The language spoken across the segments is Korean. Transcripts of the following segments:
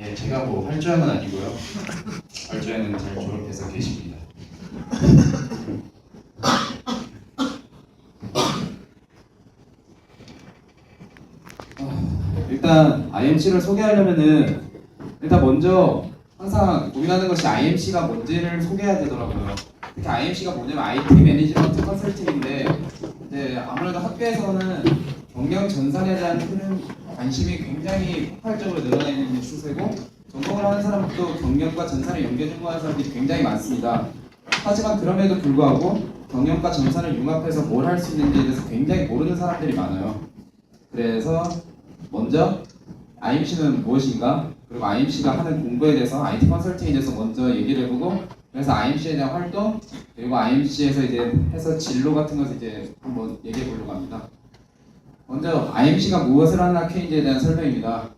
네, 제가 뭐 할 줄 아는 건 아니고요. 할 줄 아는 잘 졸업해서 계십니다. 일단 IMC를 소개하려면은 일단 먼저 항상 고민하는 것이 IMC가 뭔지를 소개해야 되더라고요. 특히 IMC가 뭐냐면 IT 매니지먼트 컨설팅인데 이제 아무래도 학교에서는 경영 전산에 대한 관심이 굉장히 폭발적으로 늘어나는 추세고 전공을 하는 사람도 경영과 전산을 연계전공하는 사람들이 굉장히 많습니다. 하지만 그럼에도 불구하고 경영과 전산을 융합해서 뭘 할 수 있는지에 대해서 굉장히 모르는 사람들이 많아요. 그래서 먼저 IMC는 무엇인가? 그리고 IMC가 하는 공부에 대해서 IT 컨설팅에 대해서 먼저 얘기를 해보고 그래서 IMC에 대한 활동 그리고 IMC에서 이제 해서 진로 같은 것을 이제 한번 얘기해 보려고 합니다. 먼저 IMC가 무엇을 하는 학회인지에 대한 설명입니다.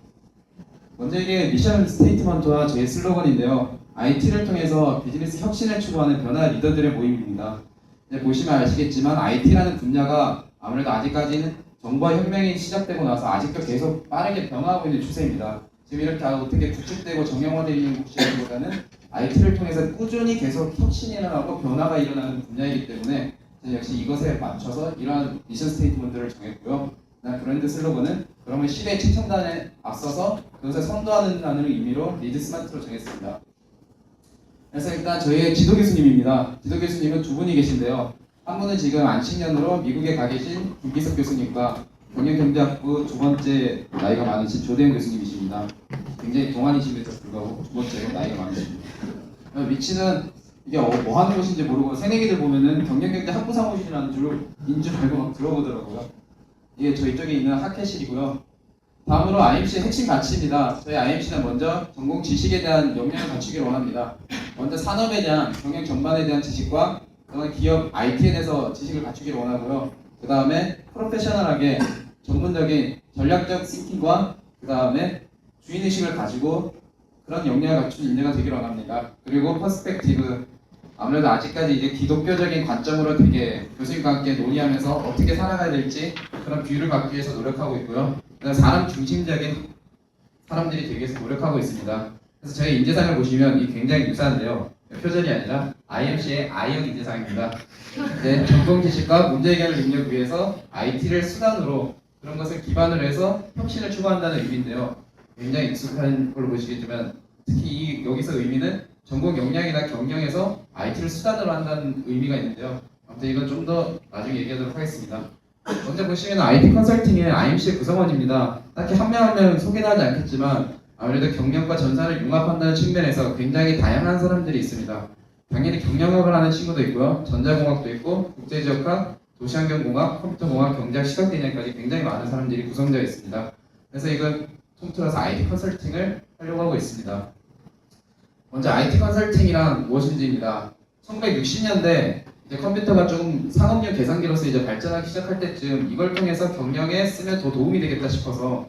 먼저 이게 미션 스테이트먼트와 저의 슬로건인데요. IT를 통해서 비즈니스 혁신을 추구하는 변화 리더들의 모임입니다. 이제 보시면 아시겠지만 IT라는 분야가 아무래도 아직까지는 정보화 혁명이 시작되고 나서 아직도 계속 빠르게 변화하고 있는 추세입니다. 지금 이렇게 어떻게 구축되고 정형화되어 있는 곳이라기보다는 IT를 통해서 꾸준히 계속 혁신이 일어나고 변화가 일어나는 분야이기 때문에 역시 이것에 맞춰서 이러한 미션 스테이트먼트를 정했고요. 브랜드 슬로건은 그러면 시대의 최첨단에 앞서서 그것을 선도하는 의미로 리드 스마트로 정했습니다. 그래서 일단 저희의 지도 교수님입니다. 지도 교수님은 두 분이 계신데요. 한 분은 지금 안식년으로 미국에 가 계신 김기석 교수님과 경영경제학부 두 번째 나이가 많으신 조대현 교수님이십니다. 굉장히 동안이심에도 불구하고 두 번째로 나이가 많으십니다. 위치는 이게 뭐 하는 곳인지 모르고 새내기들 보면은 경영경제학부 사무실이라는 인줄 알고 막 들어보더라고요. 이게 저희 쪽에 있는 학회실이고요. 다음으로 IMC의 핵심 가치입니다. 저희 IMC는 먼저 전공 지식에 대한 역량을 갖추기를 원합니다. 먼저 산업에 대한 경영 전반에 대한 지식과 그다음에 기업 IT에 대해서 지식을 갖추기를 원하고요. 그 다음에 프로페셔널하게 전문적인 전략적 싱킹과 그 다음에 주인의식을 가지고 그런 역량을 갖춘 인재가 되기를 원합니다. 그리고 퍼스펙티브 아무래도 아직까지 이제 기독교적인 관점으로 되게 교수님과 함께 논의하면서 어떻게 살아가야 될지 그런 뷰를 갖기 위해서 노력하고 있고요. 사람 중심적인 사람들이 되기 위해서 노력하고 있습니다. 그래서 저희 인재상을 보시면 이 굉장히 유사한데요. 표절이 아니라 IMC의 I형 인재상입니다. 네, 전공 지식과 문제 해결 능력을 위해서 IT를 수단으로 그런 것을 기반으로 해서 혁신을 추구한다는 의미인데요. 굉장히 익숙한 걸로 보시겠지만 특히 여기서 의미는 전공 역량이나 경영에서 IT를 수단으로 한다는 의미가 있는데요. 아무튼 이건 좀 더 나중에 얘기하도록 하겠습니다. 먼저 보시면 IT 컨설팅의 IMC의 구성원입니다. 딱히 한 명 한 명 소개는 하지 않겠지만 아무래도 경영과 전산을 융합한다는 측면에서 굉장히 다양한 사람들이 있습니다. 당연히 경영학을 하는 친구도 있고요. 전자공학도 있고 국제지역학, 도시환경공학, 컴퓨터공학, 경제학, 시각개념까지 굉장히 많은 사람들이 구성되어 있습니다. 그래서 이걸 통틀어서 IT 컨설팅을 하려고 하고 있습니다. 먼저 IT 컨설팅이란 무엇인지입니다. 1960년대 이제 컴퓨터가 좀 산업용 계산기로서 이제 발전하기 시작할 때쯤 이걸 통해서 경영에 쓰면 더 도움이 되겠다 싶어서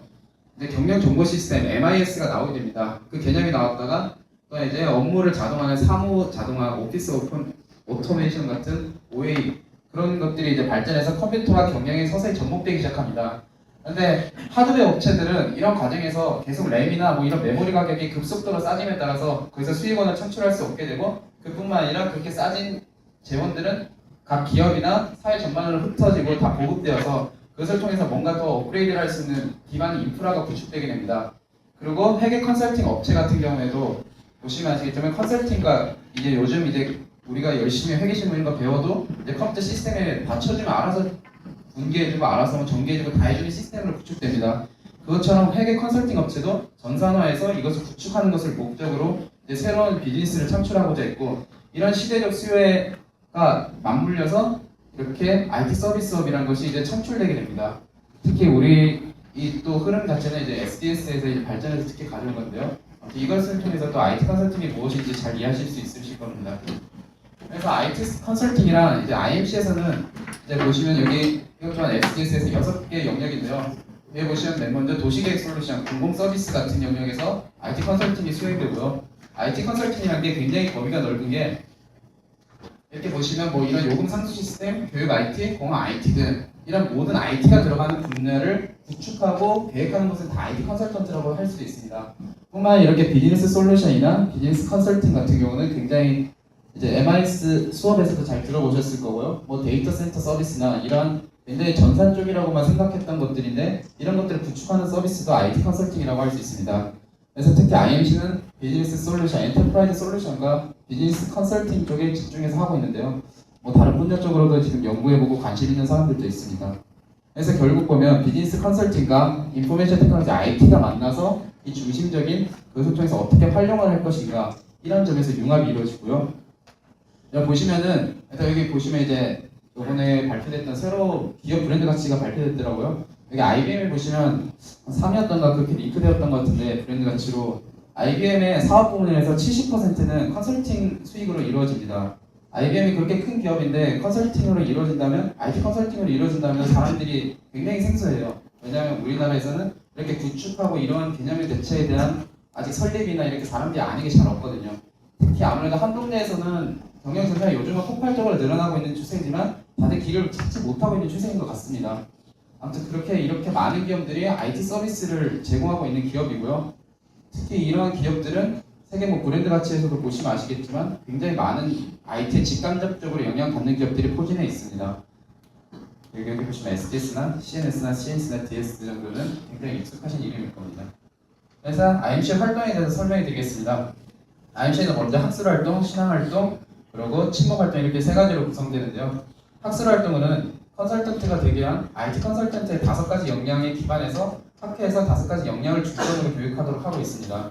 이제 경영 정보 시스템 MIS가 나오게 됩니다. 그 개념이 나왔다가 또 이제 업무를 자동화하는 사무 자동화, 오피스 오토메이션 같은 OA 그런 것들이 이제 발전해서 컴퓨터와 경영이 서서히 접목되기 시작합니다. 근데 하드웨어 업체들은 이런 과정에서 계속 램이나 뭐 이런 메모리 가격이 급속도로 싸짐에 따라서 거기서 수익원을 창출할 수 없게 되고 그뿐만 아니라 그렇게 싸진 재원들은 각 기업이나 사회 전반으로 흩어지고 다 보급되어서 그것을 통해서 뭔가 더 업그레이드를 할 수 있는 기반 인프라가 구축되게 됩니다. 그리고 회계 컨설팅 업체 같은 경우에도 보시면 아시겠지만 컨설팅과 이제 요즘 이제 우리가 열심히 회계 실무인 거 배워도 이제 컴퓨터 시스템에 받쳐주면 알아서 분기해주고 알아서 전개해주고 다 해주는 시스템으로 구축됩니다. 그것처럼 회계 컨설팅 업체도 전산화해서 이것을 구축하는 것을 목적으로 이제 새로운 비즈니스를 창출하고자 했고 이런 시대적 수요가 맞물려서 이렇게 IT 서비스업이라는 것이 이제 창출되게 됩니다. 특히 우리 이 또 흐름 자체는 이제 SDS에서 이제 발전해서 특히 가져온 건데요. 이것을 통해서 또 IT 컨설팅이 무엇인지 잘 이해하실 수 있으실 겁니다. 그래서 IT 컨설팅이랑 이제 IMC에서는 이제 보시면 여기 이것 또한 SDS에서 6개 영역인데요. 여기 보시면 맨 먼저 도시계획 솔루션, 공공 서비스 같은 영역에서 IT 컨설팅이 수행되고요. IT 컨설팅이라는 게 굉장히 범위가 넓은 게 이렇게 보시면 뭐 이런 요금 상수 시스템, 교육 IT, 공학 IT 등 이런 모든 IT가 들어가는 분야를 구축하고 계획하는 것을 다 IT 컨설턴트라고 할 수도 있습니다. 뿐만 이렇게 비즈니스 솔루션이나 비즈니스 컨설팅 같은 경우는 굉장히 이제 MIS 수업에서도 잘 들어보셨을 거고요. 뭐 데이터 센터 서비스나 이런 굉장히 전산 쪽이라고만 생각했던 것들인데 이런 것들을 구축하는 서비스도 IT 컨설팅이라고 할 수 있습니다. 그래서 특히 IMC는 비즈니스 솔루션, 엔터프라이즈 솔루션과 비즈니스 컨설팅 쪽에 집중해서 하고 있는데요. 뭐 다른 분야 쪽으로도 지금 연구해보고 관심 있는 사람들도 있습니다. 그래서 결국 보면 비즈니스 컨설팅과 인포메이션 테크놀로지 IT가 만나서 이 중심적인 그 소통에서 어떻게 활용을 할 것인가 이런 점에서 융합이 이루어지고요. 여기 보시면은 일단 여기 보시면 이제 이번에 발표됐던 새로 기업 브랜드 가치가 발표됐더라고요. 여기 IBM을 보시면 3위였던가 그렇게 링크되었던 것 같은데 브랜드 가치로 IBM의 사업 부문에서 70%는 컨설팅 수익으로 이루어집니다. IBM이 그렇게 큰 기업인데 컨설팅으로 이루어진다면 IT 컨설팅으로 이루어진다면 사람들이 굉장히 생소해요. 왜냐하면 우리나라에서는 이렇게 구축하고 이러한 개념의 대체에 대한 아직 설립이나 이렇게 사람들이 아는 게 잘 없거든요. 특히 아무래도 한국 내에서는 경영전산이 요즘은 폭발적으로 늘어나고 있는 추세지만 다들 길을 찾지 못하고 있는 추세인 것 같습니다. 아무튼 그렇게 이렇게 많은 기업들이 IT 서비스를 제공하고 있는 기업이고요. 특히 이러한 기업들은 세계 뭐 브랜드 가치에서도 보시면 아시겠지만 굉장히 많은 IT에 직간접적으로 영향을 받는 기업들이 포진해 있습니다. 여기 보시면 SDS나 CNS나 CNS나 DS 정도는 굉장히 익숙하신 이름일 겁니다. 그래서 IMC 활동에 대해서 설명해 드리겠습니다. IMC는 먼저 학술 활동, 신앙 활동, 그리고 친목 활동 이렇게 세 가지로 구성되는데요. 학술 활동은 컨설턴트가 되기 위한 IT 컨설턴트의 5가지 역량에 기반해서 학회에서 5가지 역량을 중점으로 교육하도록 하고 있습니다.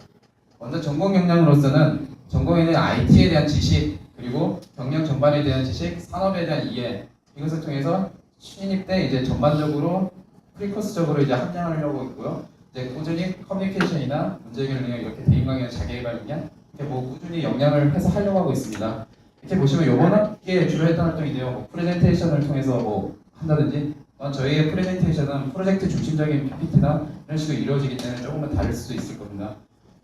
먼저 전공 역량으로서는 전공에는 IT에 대한 지식, 그리고 경영 전반에 대한 지식, 산업에 대한 이해 이것을 통해서 신입 때 이제 전반적으로 프리코스적으로 이제 합량하려고 있고요. 이제 꾸준히 커뮤니케이션이나 문제 해결 능력 이렇게 대인 강의나 자기 개발 능력 이렇게 뭐 꾸준히 역량을 해서 하려고 하고 있습니다. 이렇게 보시면 이번 학기에 주로 했던 활동인데요. 뭐 프레젠테이션을 통해서 뭐 한다든지 저희의 프레젠테이션은 프로젝트 중심적인 PPT나 이런 식으로 이루어지기 때문에 조금은 다를 수도 있을 겁니다.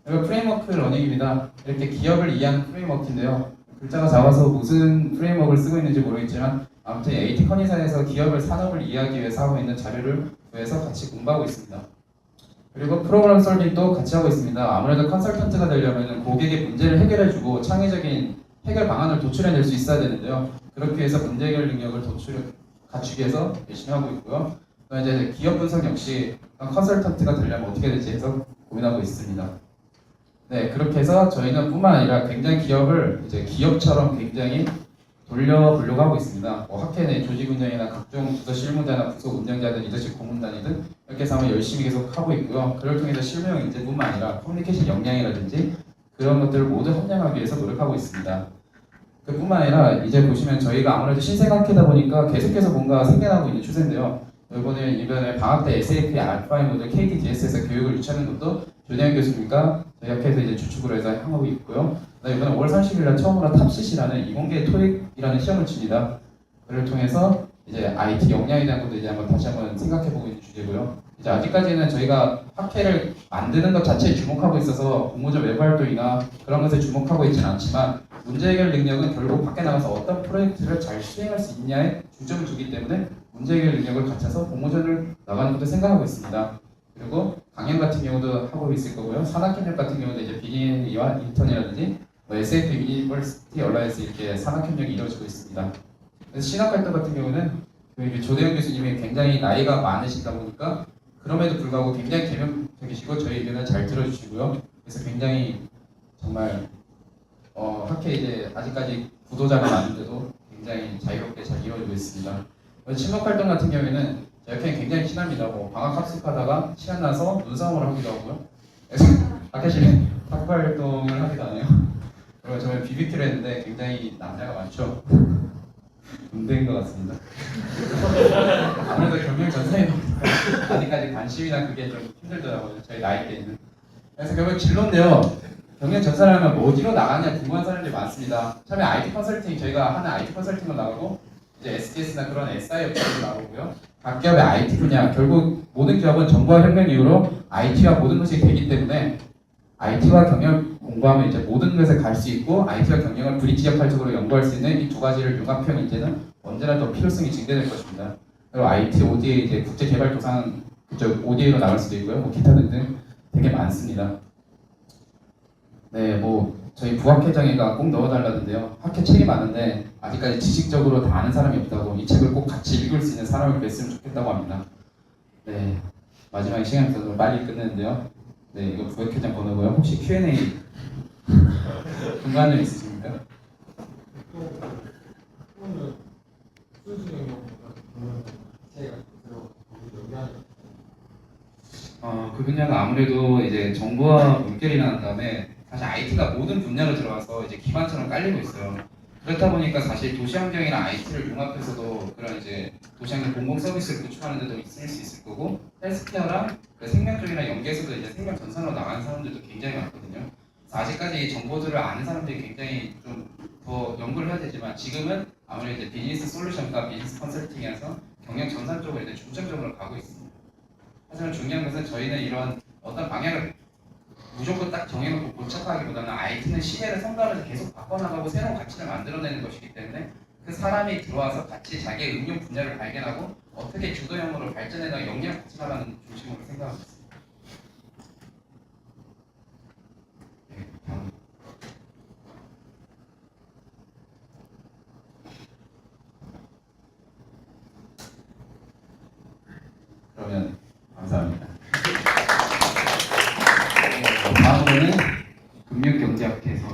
그리고 프레임워크 러닝입니다. 이렇게 기업을 이해하는 프레임워크인데요. 글자가 작아서 무슨 프레임워크를 쓰고 있는지 모르겠지만 아무튼 AT 컨이사에서 기업을 산업을 이해하기 위해서 하고 있는 자료를 구해서 같이 공부하고 있습니다. 그리고 프로그램 솔빙도 같이 하고 있습니다. 아무래도 컨설턴트가 되려면 고객의 문제를 해결해주고 창의적인 해결 방안을 도출해낼 수 있어야 되는데요. 그렇기 위해서 문제 해결 능력을 갖추기 위해서 열심히 하고 있고요. 이제 기업 분석 역시 컨설턴트가 되려면 어떻게 될지 해서 고민하고 있습니다. 네, 그렇게 해서 저희는 뿐만 아니라 굉장히 기업을 이제 기업처럼 굉장히 돌려보려고 하고 있습니다. 뭐 학회 내 조직 운영이나 각종 부서 실무자나 부서 운영자든 리더십 고문단이든 이렇게 해서 한번 열심히 계속 하고 있고요. 그걸 통해서 실무 인재뿐만 아니라 커뮤니케이션 역량이라든지 그런 것들을 모두 함양하기 위해서 노력하고 있습니다. 그뿐만 아니라 이제 보시면 저희가 아무래도 신생학회다 보니까 계속해서 뭔가 생겨나고 있는 추세인데요. 이번에 방학 때 SAP 알파이 모델 KTDS에서 교육을 유치하는 것도 조대현 교수님과 저희 학회에서 이제 주축으로 해서 하고 있고요. 이번에 5월 30일 날 처음으로 탑시시라는 이공계 토익이라는 시험을 칩니다. 그를 통해서 이제 IT 역량에 대한 것도 이제 한번 다시 한번 생각해보고 있는 주제고요. 이제 아직까지는 저희가 학회를 만드는 것 자체에 주목하고 있어서 공모전 외부 활동이나 그런 것에 주목하고 있지는 않지만 문제 해결 능력은 결국 밖에 나가서 어떤 프로젝트를 잘 수행할 수 있냐에 중점을 두기 때문에 문제 해결 능력을 갖춰서 공모전을 나가는 것도 생각하고 있습니다. 그리고 강연 같은 경우도 하고 있을 거고요. 산학협력 같은 경우도 이제 비기니와 인턴이라든지 SAP 유니버시티 얼라이언스 이렇게 산학협력이 이루어지고 있습니다. 그래서 신학활동 같은 경우는 조대현 교수님이 굉장히 나이가 많으시다 보니까 그럼에도 불구하고 굉장히 개명적이시고 저희 의견을 잘 들어주시고요. 그래서 굉장히 정말 학회 이제 아직까지 구도자가 많은데도 굉장히 자유롭게 잘 이루어지고 있습니다. 친목활동 같은 경우에는 저희 학회는 굉장히 친합니다. 뭐 방학 학습하다가 시간 나서 눈싸움을 하기도 하고요. 그래서 학회실에 학부활동을 하기도 하네요. 그리고 저는 BBQ를 했는데 굉장히 남자가 많죠. 문제인 것 같습니다. 아무래도 경영 전사에 아직까지 관심이나 그게 좀 힘들더라고요. 저희 나이 때는. 그래서 결국 진로인데요. 경영 전사라면 뭐 어디로 나가냐 궁금한 사람들이 많습니다. 처음에 IT 컨설팅 저희가 하는 IT 컨설팅으로 나가고 이제 SDS나 그런 SI 업체로 나오고요. 각 기업의 IT 분야 결국 모든 기업은 정보화 혁명 이후로 IT와 모든 것이 되기 때문에 IT와 경영 공부하면 이제 모든 것에 갈 수 있고 IT와 경영을 브릿지 역할적으로 연구할 수 있는 이 두 가지를 융합형 인재는 언제나 더 필요성이 증대될 것입니다. 그리고 IT, ODA 이제 국제 개발 도상 그쪽 ODA로 나갈 수도 있고요. 뭐 기타 등등 되게 많습니다. 네, 뭐 저희 부학회장이가 꼭 넣어달라던데요. 학회 책이 많은데 아직까지 지식적으로 다 아는 사람이 없다고 이 책을 꼭 같이 읽을 수 있는 사람을 뵀으면 좋겠다고 합니다. 네, 마지막에 시간이 없어서 빨리 끝내는데요. 네, 이거 부학회장 번호고요. 혹시 Q&A 궁금한 점 있으십니까? 그 분야가 아무래도 이제 정보와 물결이라는 다음에 사실 IT가 모든 분야로 들어가서 이제 기반처럼 깔리고 있어요. 그렇다 보니까 사실 도시환경이나 IT를 융합해서도 그런 이제 도시환경 공공 서비스를 구축하는 데도 있을 수 있을 거고 헬스케어랑 그 생명 쪽이나 연계에서도 이제 생명 전선으로 나가는 사람들도 굉장히 많거든요. 그래서 아직까지 이 정보들을 아는 사람들이 굉장히 좀 더 연구를 해야 되지만 지금은 아무래도 이제 비즈니스 솔루션과 비즈니스 컨설팅에서 경영 전산 쪽으로 이제 중점적으로 가고 있습니다. 하지만 중요한 것은 저희는 이런 어떤 방향을 무조건 딱 정해놓고 고착하기보다는 IT는 시대를 선도하면서 계속 바꿔나가고 새로운 가치를 만들어내는 것이기 때문에 그 사람이 들어와서 같이 자기의 응용 분야를 발견하고 어떻게 주도형으로 발전해나 역량 같이 나가는 중심으로 생각하고 있습니다. 네, 다음. 그러면 감사합니다. 다음으로는 금융경제학회에서